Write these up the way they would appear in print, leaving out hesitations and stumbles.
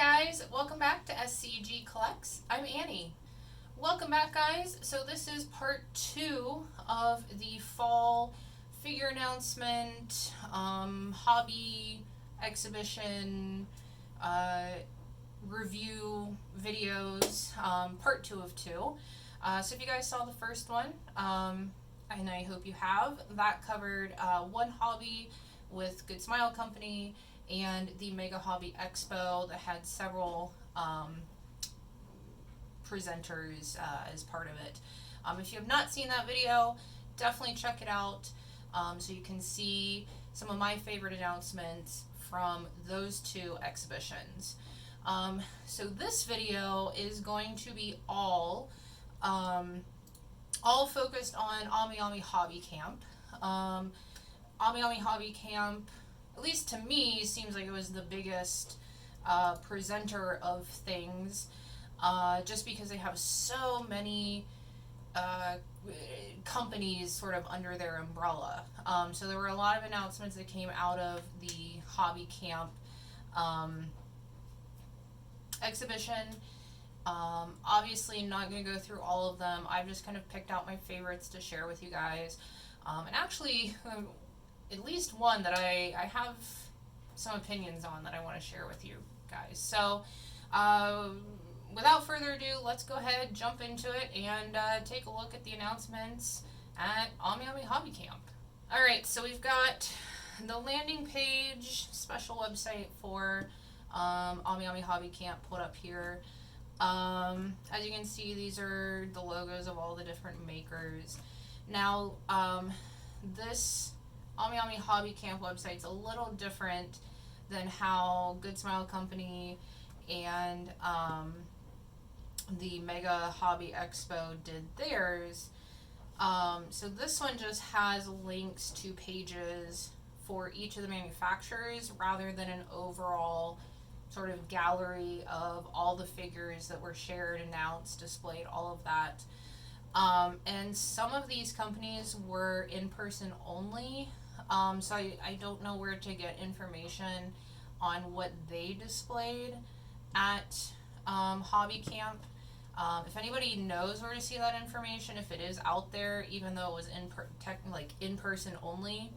guys, welcome back to SCG Collects. I'm Annie. Welcome back, guys. So this is part 2 of the fall figure announcement, hobby exhibition, review videos, part 2 of 2. So if you guys saw the first one, and I hope you have, that covered one hobby with Good Smile Company and the Mega Hobby Expo that had several presenters as part of it. If you have not seen that video, definitely check it out so you can see some of my favorite announcements from those two exhibitions. So this video is going to be all focused on AmiAmi Hobby Camp. AmiAmi Hobby Camp, at least to me, seems like it was the biggest presenter of things, just because they have so many companies sort of under their umbrella. So there were a lot of announcements that came out of the Hobby Camp exhibition. Obviously not going to go through all of them. I've just kind of picked out my favorites to share with you guys. And actually, at least one that I have some opinions on that I want to share with you guys. So, without further ado, let's go ahead, jump into it, and take a look at the announcements at AmiAmi Hobby Camp. Alright, so we've got the landing page, special website for AmiAmi Hobby Camp put up here. As you can see, these are the logos of all the different makers. Now, this AmiAmi Hobby Camp website's a little different than how Good Smile Company and the Mega Hobby Expo did theirs. So this one just has links to pages for each of the manufacturers rather than an overall sort of gallery of all the figures that were shared, announced, displayed, all of that. And some of these companies were in person only. So I don't know where to get information on what they displayed at Hobby Camp. If anybody knows where to see that information, if it is out there, even though it was in person only,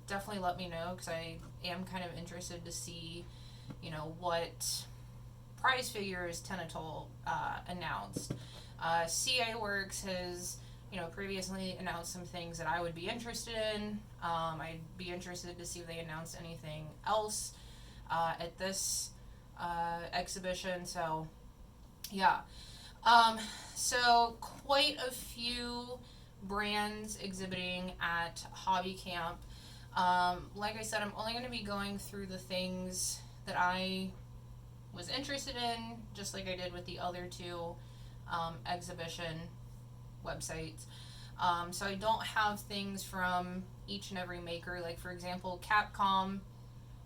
definitely let me know, because I am kind of interested to see, you know, what prize figures Tentacle announced. CA Works has, you know, previously announced some things that I would be interested in. I'd be interested to see if they announced anything else at this exhibition. So, yeah. So quite a few brands exhibiting at Hobby Camp. Like I said, I'm only going to be going through the things that I was interested in, just like I did with the other two exhibition websites. So I don't have things from each and every maker. Like, for example, Capcom,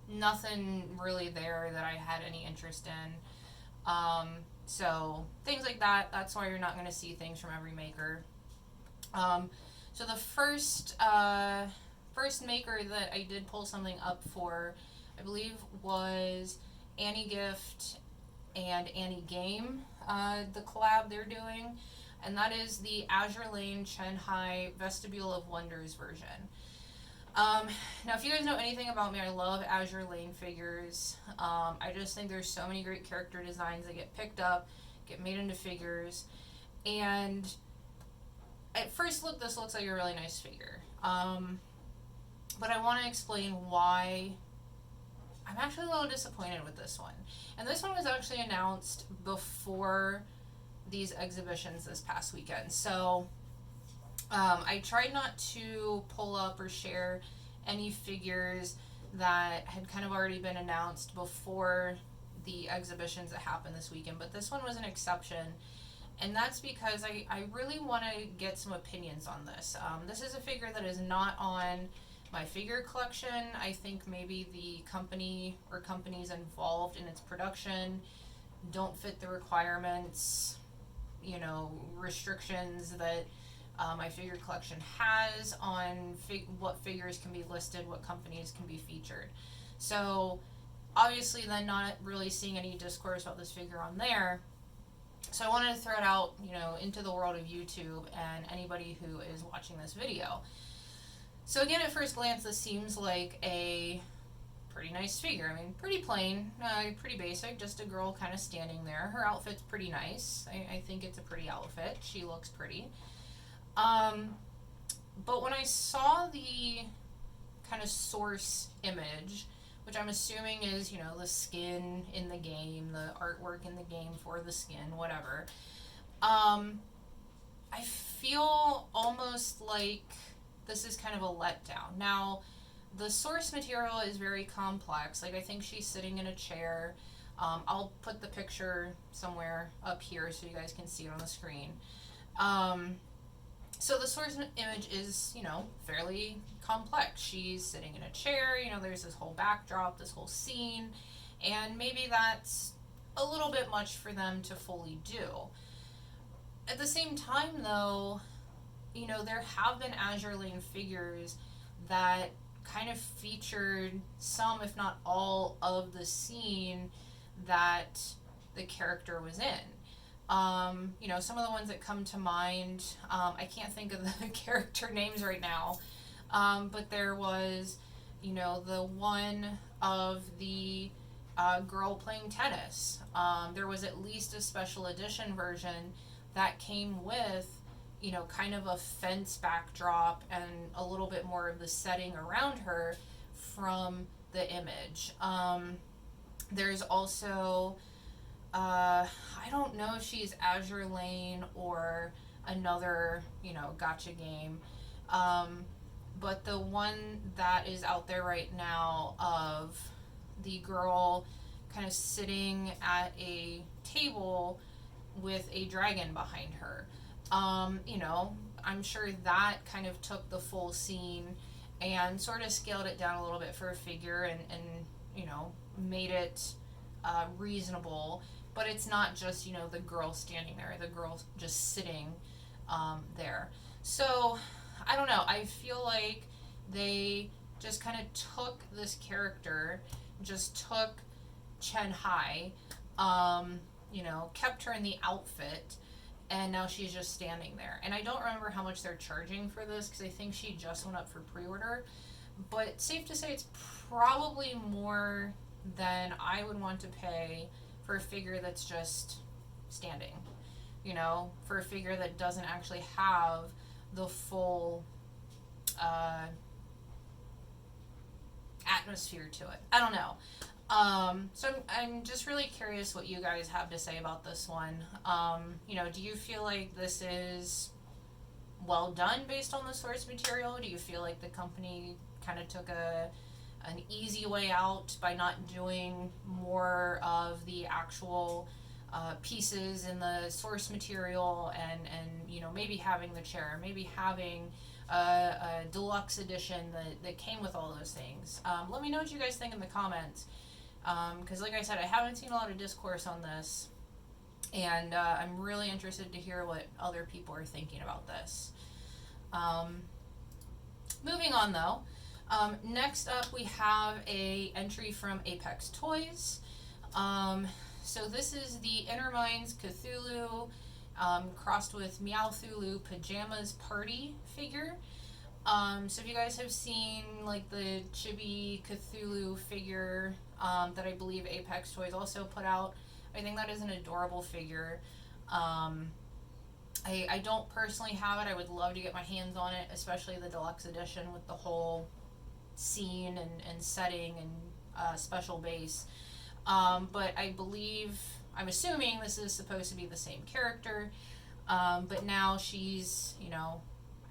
nothing really there that I had any interest in. So things like that, that's why you're not going to see things from every maker. So the first maker that I did pull something up for, I believe, was Annie Gift and Annie Game, the collab they're doing, and that is the Azure Lane Chenhai Vestibule of Wonders version. Now, if you guys know anything about me, I love Azure Lane figures. I just think there's so many great character designs that get picked up, get made into figures, and at first look, this looks like a really nice figure. But I want to explain why I'm actually a little disappointed with this one. And this one was actually announced before these exhibitions this past weekend. So I tried not to pull up or share any figures that had kind of already been announced before the exhibitions that happened this weekend, but this one was an exception, and that's because I really want to get some opinions on this. This is a figure that is not on my figure collection. I think maybe the company or companies involved in its production don't fit the requirements, you know, restrictions that my figure collection has on what figures can be listed, what companies can be featured. So obviously then not really seeing any discourse about this figure on there. So I wanted to throw it out, you know, into the world of YouTube and anybody who is watching this video. So again, at first glance, this seems like a pretty nice figure. I mean, pretty plain, pretty basic, just a girl kind of standing there. Her outfit's pretty nice. I think it's a pretty outfit. She looks pretty. But when I saw the kind of source image, which I'm assuming is, you know, the skin in the game, the artwork in the game for the skin, whatever, I feel almost like this is kind of a letdown. Now, the source material is very complex. Like, I think she's sitting in a chair. I'll put the picture somewhere up here so you guys can see it on the screen. So the source image is, you know, fairly complex. She's sitting in a chair, you know, there's this whole backdrop, this whole scene, and maybe that's a little bit much for them to fully do. At the same time, though, you know, there have been Azure Lane figures that kind of featured some, if not all, of the scene that the character was in. You know, some of the ones that come to mind, I can't think of the character names right now, but there was, you know, the one of the girl playing tennis. There was at least a special edition version that came with, you know, kind of a fence backdrop and a little bit more of the setting around her from the image. There's also, I don't know if she's Azure Lane or another, you know, gacha game. But the one that is out there right now of the girl kind of sitting at a table with a dragon behind her. You know, I'm sure that kind of took the full scene and sort of scaled it down a little bit for a figure and you know, made it reasonable. But it's not just, you know, the girl standing there, the girl just sitting there. So, I don't know, I feel like they just kind of took this character, just took Chen Hai, you know, kept her in the outfit, and now she's just standing there. And I don't remember how much they're charging for this, because I think she just went up for pre-order. But safe to say it's probably more than I would want to pay for a figure that's just standing. You know, for a figure that doesn't actually have the full atmosphere to it. I don't know. So I'm just really curious what you guys have to say about this one. You know, do you feel like this is well done based on the source material? Do you feel like the company kind of took an easy way out by not doing more of the actual pieces in the source material and you know, maybe having the chair, maybe having a deluxe edition that came with all those things? Let me know what you guys think in the comments. Because like I said, I haven't seen a lot of discourse on this, and I'm really interested to hear what other people are thinking about this. Moving on though, next up we have a entry from Apex Toys. So this is the Inner Minds Cthulhu crossed with Meowthulu Pajamas Party figure. So if you guys have seen like the Chibi Cthulhu figure that I believe Apex Toys also put out, I think that is an adorable figure. I don't personally have it. I would love to get my hands on it, especially the deluxe edition with the whole scene and setting and special base. But I believe, I'm assuming this is supposed to be the same character, but now she's, you know,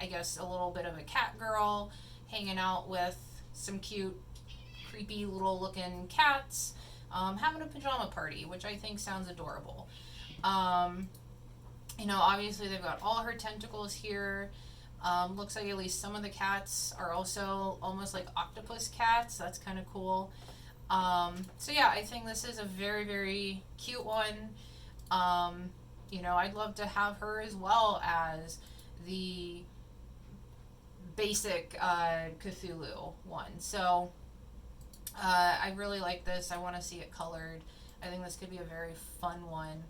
I guess a little bit of a cat girl hanging out with some cute, creepy little looking cats, having a pajama party, which I think sounds adorable. You know, obviously they've got all her tentacles here. Looks like at least some of the cats are also almost like octopus cats. That's kind of cool. So yeah, I think this is a very, very cute one. You know, I'd love to have her as well as the basic Cthulhu one. So I really like this. I want to see it colored. I think this could be a very fun one,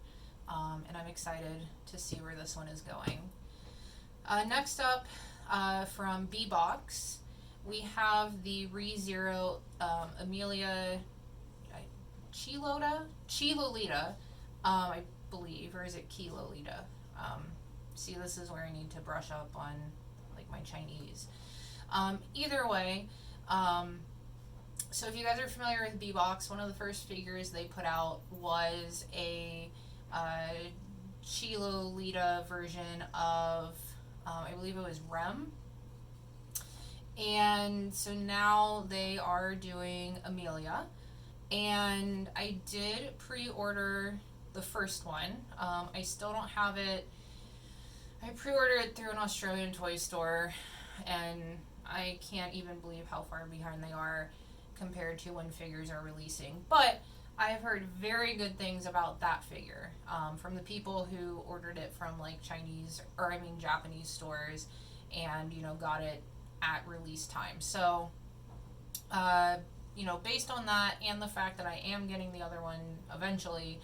and I'm excited to see where this one is going. Next up, from BeBox, we have the ReZero Amelia Chilolita, I believe, or is it Kilolita? See, this is where I need to brush up on like my Chinese. Either way, so if you guys are familiar with BeBox, one of the first figures they put out was a Chilolita version of, I believe it was Rem. And so now they are doing Amelia. And I did pre-order the first one. I still don't have it. I pre-ordered it through an Australian toy store, and I can't even believe how far behind they are compared to when figures are releasing. But I've heard very good things about that figure from the people who ordered it from like Japanese stores, and got it at release time. So based on that, and the fact that I am getting the other one eventually,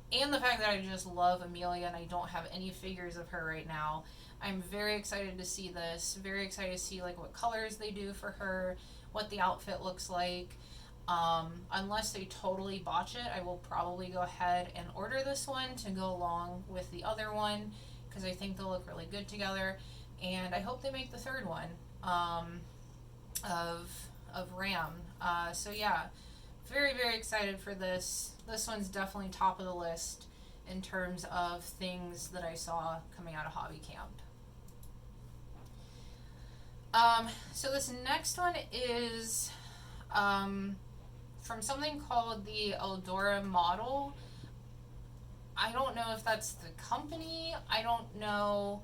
and the fact that I just love Amelia and I don't have any figures of her right now, I'm very excited to see this. Very excited to see like what colors they do for her, what the outfit looks like. Unless they totally botch it, I will probably go ahead and order this one to go along with the other one, because I think they'll look really good together. And I hope they make the third one of Ram. So yeah, very, very excited for this. This one's definitely top of the list in terms of things that I saw coming out of Hobby Camp. So this next one is from something called the Eldora Model. I don't know if that's the company. I don't know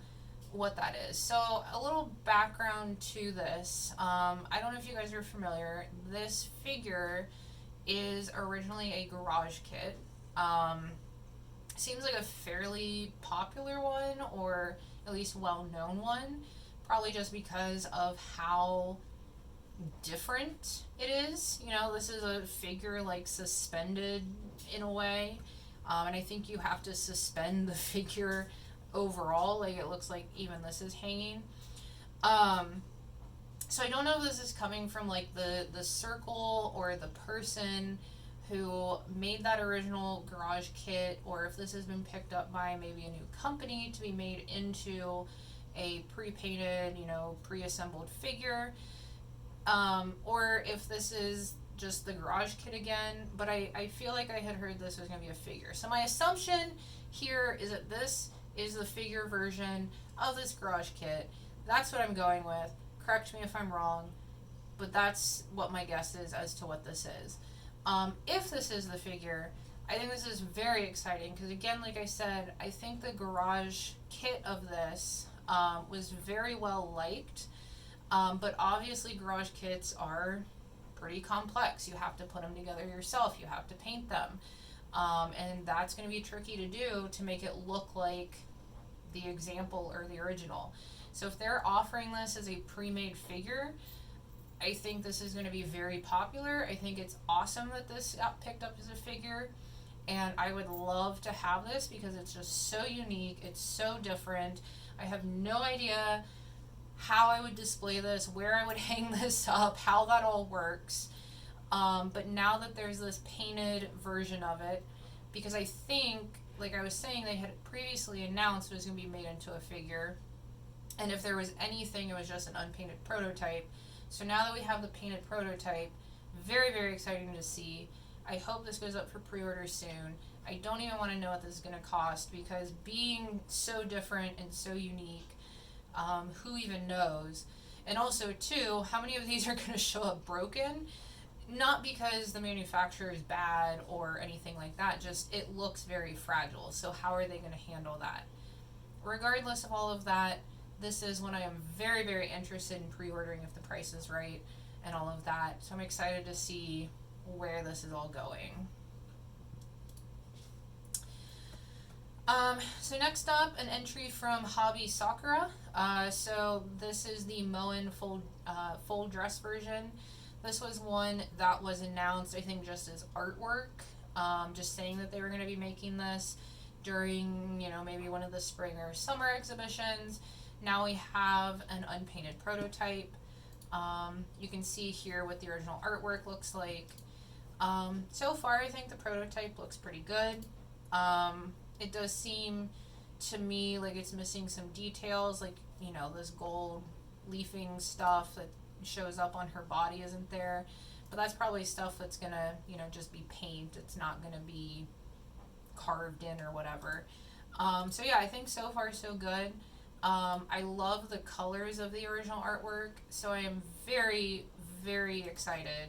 what that is. So a little background to this. I don't know if you guys are familiar. This figure is originally a garage kit. Seems like a fairly popular one, or at least well-known one, probably just because of how different it is. This is a figure like suspended in a way, and I think you have to suspend the figure overall. Like, it looks like even this is hanging. So I don't know if this is coming from like the circle or the person who made that original garage kit, or if this has been picked up by maybe a new company to be made into a pre-painted, pre-assembled figure, or if this is just the garage kit again. But I feel like I had heard this was going to be a figure. So my assumption here is that this is the figure version of this garage kit. That's what I'm going with. Correct me if I'm wrong, but that's what my guess is as to what this is. If this is the figure, I think this is very exciting, because again, like I said, I think the garage kit of this was very well liked, but obviously garage kits are pretty complex. You have to put them together yourself. You have to paint them. And that's going to be tricky to do to make it look like the example or the original. So if they're offering this as a pre-made figure, I think this is going to be very popular. I think it's awesome that this got picked up as a figure, and I would love to have this because it's just so unique. It's so different. I have no idea how I would display this, where I would hang this up, how that all works. But now that there's this painted version of it, because I think, like I was saying, they had previously announced it was going to be made into a figure, and if there was anything, it was just an unpainted prototype. So now that we have the painted prototype, very, very exciting to see. I hope this goes up for pre-order soon. I don't even want to know what this is going to cost, because being so different and so unique, who even knows? And also, too, how many of these are going to show up broken? Not because the manufacturer is bad or anything like that, just it looks very fragile. So how are they going to handle that? Regardless of all of that, this is when I am very, very interested in pre-ordering if the price is right and all of that. So I'm excited to see where this is all going. So next up, an entry from Hobby Sakura. So this is the Moen full dress version. This was one that was announced, I think, just as artwork, just saying that they were going to be making this during, you know, maybe one of the spring or summer exhibitions. Now we have an unpainted prototype. You can see here what the original artwork looks like. So far, I think the prototype looks pretty good. It does seem to me like it's missing some details, like, you know, this gold leafing stuff that shows up on her body isn't there. But that's probably stuff that's gonna, you know, just be paint. It's not gonna be carved in or whatever. So yeah, I think so far so good. I love the colors of the original artwork, so I am very, very excited.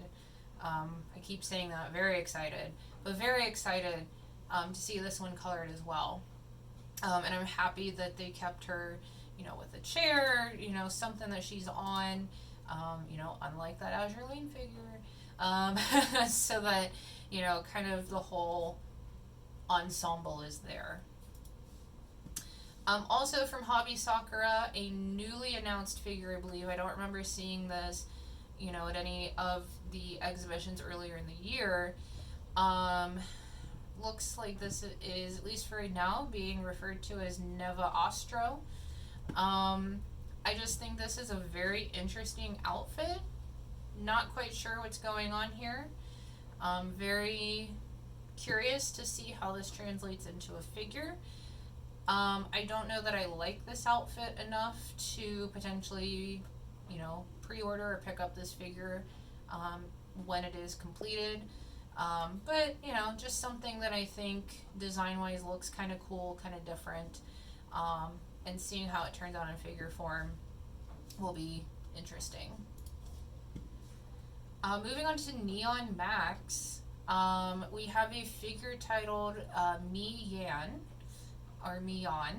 I keep saying that, very excited, but very excited to see this one colored as well. And I'm happy that they kept her, you know, with a chair, you know, something that she's on, you know, unlike that Azure Lane figure, so that, you know, kind of the whole ensemble is there. Also from Hobby Sakura, a newly announced figure, I believe. I don't remember seeing this, you know, at any of the exhibitions earlier in the year. Looks like this is, at least for right now, being referred to as Neva Ostro. I just think this is a very interesting outfit. Not quite sure what's going on here. Very curious to see how this translates into a figure. I don't know that I like this outfit enough to potentially, you know, pre-order or pick up this figure when it is completed. But, you know, just something that I think design-wise looks kind of cool, kind of different. And seeing how it turns out in figure form will be interesting. Moving on to Neonmax, we have a figure titled Mi Yan, or Mion.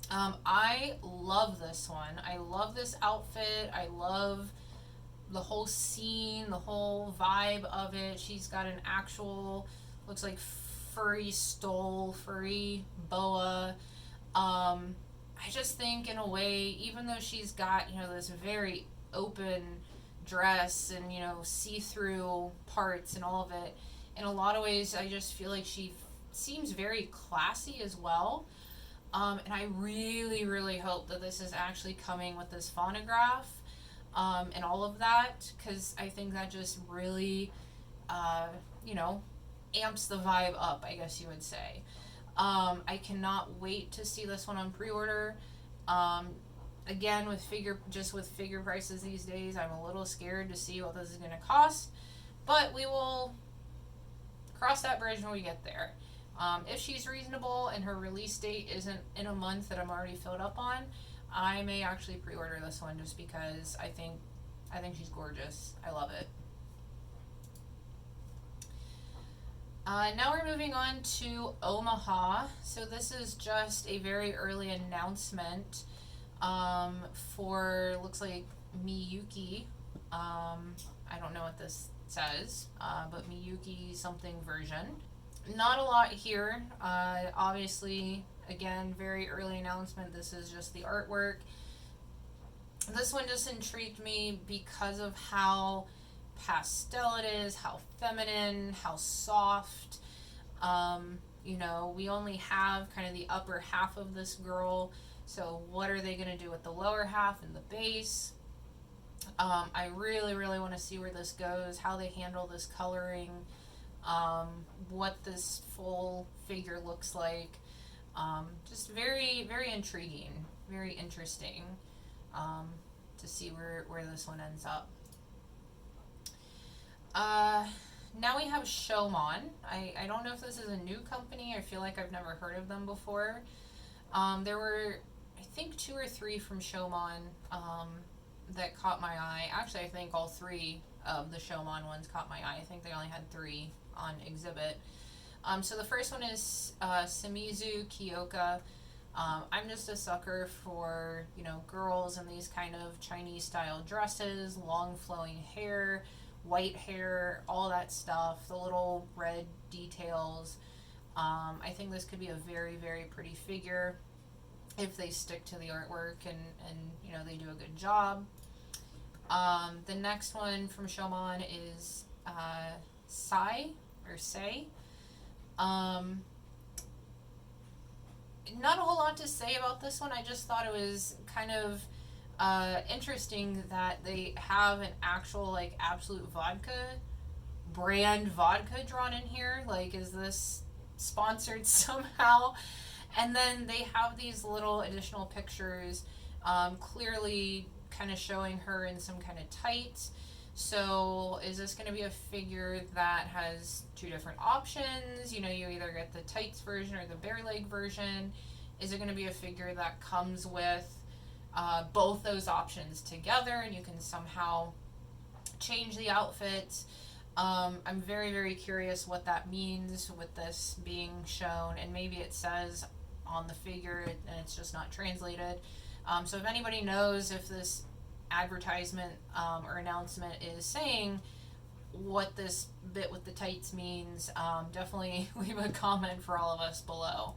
I love this one. I love this outfit. I love the whole scene, the whole vibe of it. She's got an actual, looks like furry stole, furry boa. I just think in a way, even though she's got, you know, this very open dress and, you know, see-through parts and all of it, in a lot of ways I just feel like she seems very classy as well. And I really, really hope that this is actually coming with this phonograph and all of that, because I think that just really, you know, amps the vibe up, I guess you would say. I cannot wait to see this one on pre-order. Again, with figure prices these days, I'm a little scared to see what this is going to cost, but we will cross that bridge when we get there. If she's reasonable and her release date isn't in a month that I'm already filled up on, I may actually pre-order this one just because I think she's gorgeous. I love it. Now we're moving on to Omaha. So this is just a very early announcement for, looks like Miyuki. I don't know what this says, but Miyuki something version. Not a lot here. Obviously, again, very early announcement. This is just the artwork. This one just intrigued me because of how pastel it is, how feminine, how soft. You know, we only have kind of the upper half of this girl, so what are they going to do with the lower half and the base? I really, really want to see where this goes, how they handle this coloring, what this full figure looks like. Just very, very intriguing, very interesting to see where this one ends up. Now we have Showmon. I don't know if this is a new company. I feel like I've never heard of them before. There were, I think, 2 or 3 from Showmon that caught my eye. Actually, I think all 3 of the Showmon ones caught my eye. I think they only had 3 on exhibit. So the first one is Shimizu Kyoka. I'm just a sucker for, you know, girls in these kind of Chinese style dresses, long flowing hair, white hair, all that stuff, the little red details. I think this could be a very, very pretty figure if they stick to the artwork and you know, they do a good job. The next one from Showmon is Sai or Say. Um, Not a whole lot to say about this one. I just thought it was kind of interesting that they have an actual like Absolute Vodka brand vodka drawn in here. Like, is this sponsored somehow? And then they have these little additional pictures, clearly kind of showing her in some kind of tights. So is this going to be a figure that has two different options? You know, you either get the tights version or the bare leg version. Is it going to be a figure that comes with both those options together and you can somehow change the outfits? I'm very, very curious what that means with this being shown, and maybe it says on the figure and it's just not translated. So if anybody knows if this advertisement or announcement is saying what this bit with the tights means, definitely leave a comment for all of us below.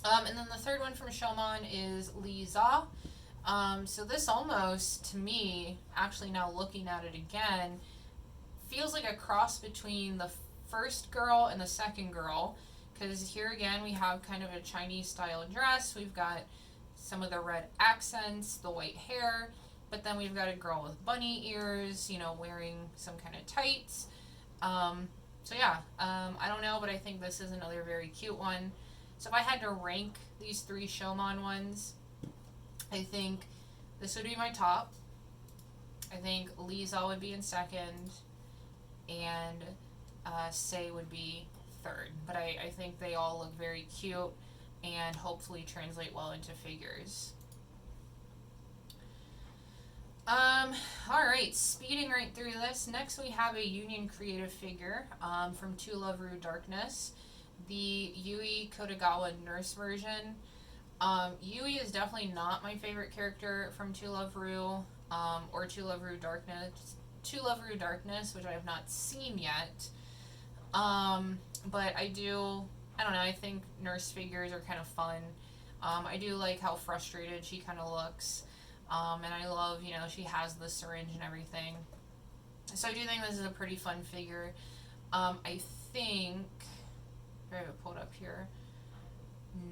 And then the third one from Showmon is Lisa. So this almost, to me, actually now looking at it again, feels like a cross between the first girl and the second girl, because here again we have kind of a Chinese style dress. We've got some of the red accents, the white hair, but then we've got a girl with bunny ears, you know, wearing some kind of tights. So yeah, I don't know, but I think this is another very cute one. So if I had to rank these three Showmon ones, I think this would be my top. I think Lisa would be in second, and Say would be third. But I think they all look very cute and hopefully translate well into figures. Alright, speeding right through this. Next we have a Union Creative figure from To Love Ru Darkness, the Yui Kodagawa nurse version. Yui is definitely not my favorite character from To Love Ru, or To Love Ru Darkness. To Love Ru Darkness, which I have not seen yet. But I don't know, I think nurse figures are kind of fun. I do like how frustrated she kind of looks. And I love, you know, she has the syringe and everything. So I do think this is a pretty fun figure. I think, I have it pulled up here.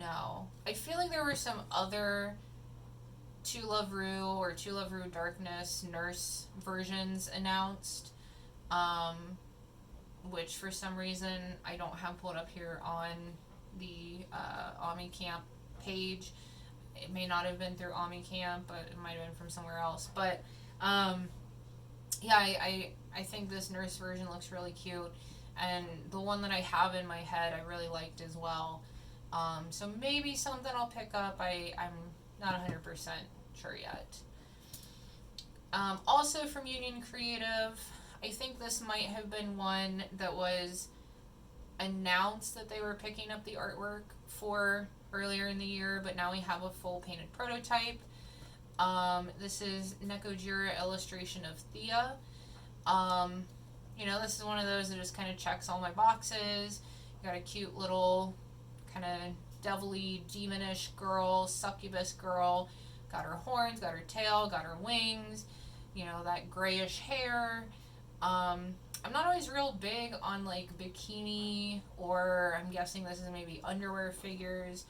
No. I feel like there were some other To Love Ru or To Love Ru Darkness nurse versions announced, which for some reason I don't have pulled up here on the AmiAmi Camp page. It may not have been through AmiAmi Camp, but it might have been from somewhere else. But yeah, I think this nurse version looks really cute, and the one that I have in my head I really liked as well. So maybe something I'll pick up. I'm not 100% sure yet. Also from Union Creative, I think this might have been one that was announced that they were picking up the artwork for earlier in the year, but now we have a full painted prototype. This is Nekojira illustration of Thea. You know, this is one of those that just kind of checks all my boxes. You got a cute little kind of devilly, demonish girl, succubus girl. Got her horns, got her tail, got her wings. You know, that grayish hair. I'm not always real big on like bikini, or I'm guessing this is maybe underwear figures.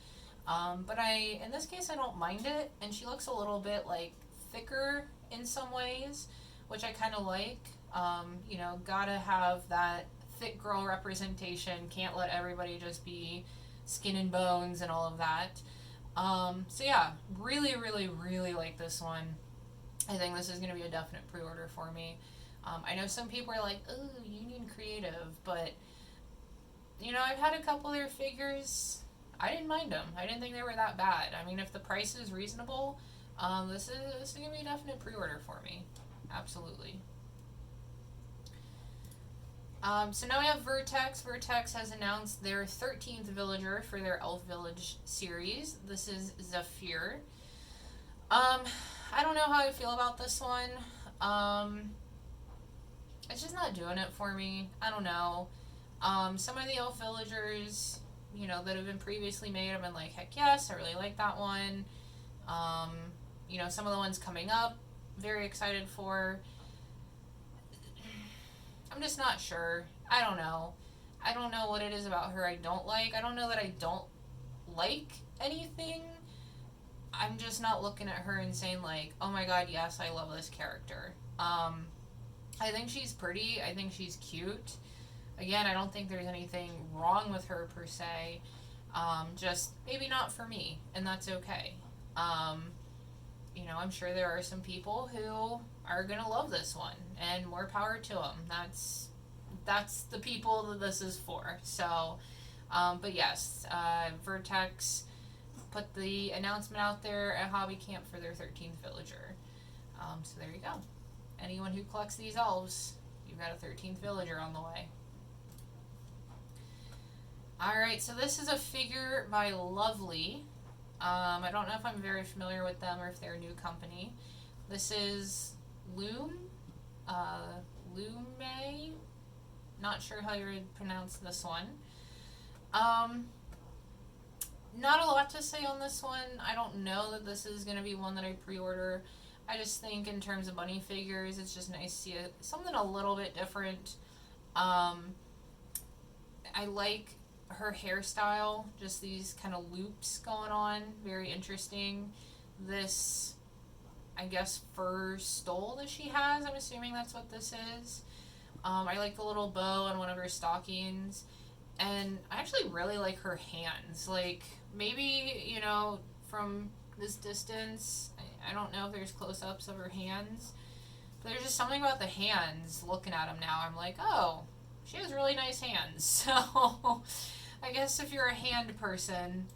But in this case, I don't mind it. And she looks a little bit like thicker in some ways, which I kind of like. You know, gotta have that thick girl representation. Can't let everybody just be skin and bones and all of that. So yeah, really, really, really like this one. I think this is going to be a definite pre-order for me. I know some people are like, oh, Union Creative, but, you know, I've had a couple of their figures. I didn't mind them. I didn't think they were that bad. I mean, if the price is reasonable, this is going to be a definite pre-order for me. Absolutely. So now we have Vertex. Vertex has announced their 13th villager for their Elf Village series. This is Zephyr. I don't know how I feel about this one. It's just not doing it for me. I don't know. Some of the Elf Villagers, you know, that have been previously made, I've been like, heck yes, I really like that one. You know, some of the ones coming up, very excited for. I'm just not sure. I don't know. I don't know what it is about her I don't like. I don't know that I don't like anything. I'm just not looking at her and saying like, oh my god, yes, I love this character. I think she's pretty. I think she's cute. Again, I don't think there's anything wrong with her per se. Just maybe not for me, and that's okay. You know, I'm sure there are some people who are gonna love this one, and more power to them. That's the people that this is for. So, but yes, Vertex put the announcement out there at Hobby Camp for their 13th villager. So there you go. Anyone who collects these elves, you've got a 13th villager on the way. Alright, so this is a figure by Lovely. I don't know if I'm very familiar with them or if they're a new company. This is Lume. Not sure how you would pronounce this one. Not a lot to say on this one. I don't know that this is going to be one that I pre-order. I just think in terms of bunny figures, it's just nice to see something a little bit different. I like her hairstyle, just these kind of loops going on. Very interesting. This, I guess, fur stole that she has. I'm assuming that's what this is. I like the little bow on one of her stockings. And I actually really like her hands. Like, maybe, you know, from this distance, I don't know if there's close-ups of her hands, but there's just something about the hands, looking at them now, I'm like, oh, she has really nice hands. So, I guess if you're a hand person,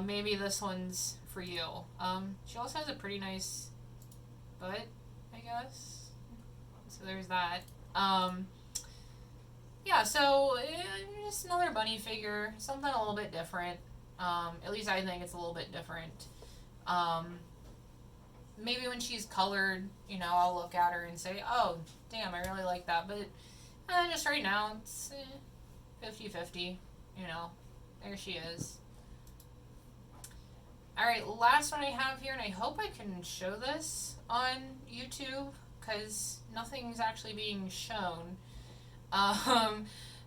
maybe this one's for you. She also has a pretty nice butt, I guess. So there's that. Yeah, so just another bunny figure, something a little bit different. At least I think it's a little bit different. Maybe when she's colored, you know, I'll look at her and say, oh, damn, I really like that. But just right now, it's 50-50, you know. There she is. Alright, last one I have here, and I hope I can show this on YouTube, because nothing's actually being shown.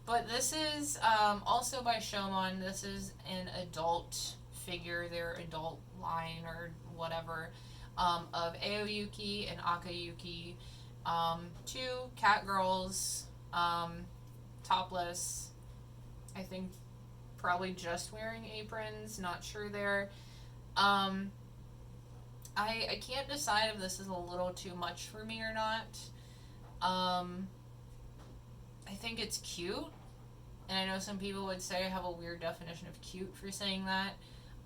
But this is also by Showmon. This is an adult figure, their adult line or whatever, of Aoyuki and Akayuki. Two cat girls, topless, I think probably just wearing aprons, not sure there. I can't decide if this is a little too much for me or not. I think it's cute, and I know some people would say I have a weird definition of cute for saying that.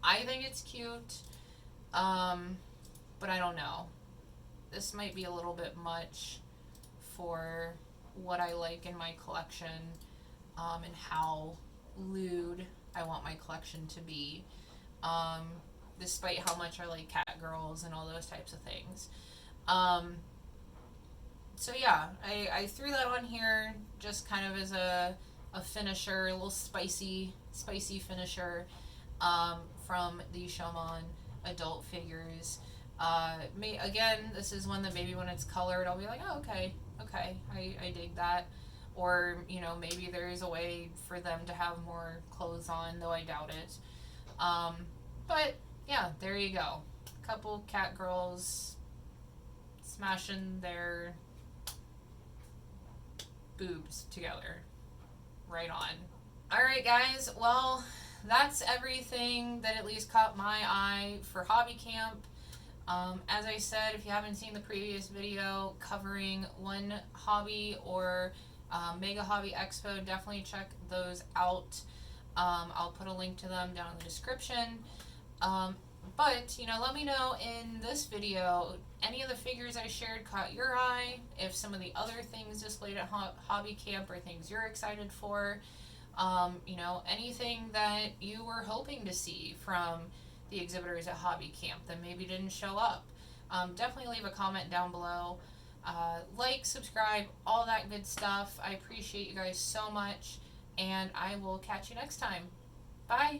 I think it's cute, but I don't know. This might be a little bit much for what I like in my collection, and how lewd I want my collection to be, despite how much I like cat girls and all those types of things. So yeah, I threw that on here just kind of as a finisher, a little spicy finisher, from the Showmon Adult figures. Again, this is one that maybe when it's colored, I'll be like, oh, okay, I dig that. Or, you know, maybe there's a way for them to have more clothes on, though I doubt it. But, yeah, there you go. Couple cat girls smashing their boobs together. Right on. Alright guys, well, that's everything that at least caught my eye for Hobby Camp. As I said, if you haven't seen the previous video covering One Hobby or Mega Hobby Expo, definitely check those out. I'll put a link to them down in the description. But, you know, let me know in this video, any of the figures I shared caught your eye, if some of the other things displayed at Hobby Camp are things you're excited for, you know, anything that you were hoping to see from the exhibitors at Hobby Camp that maybe didn't show up. Definitely leave a comment down below. Like, subscribe, all that good stuff. I appreciate you guys so much, and I will catch you next time. Bye!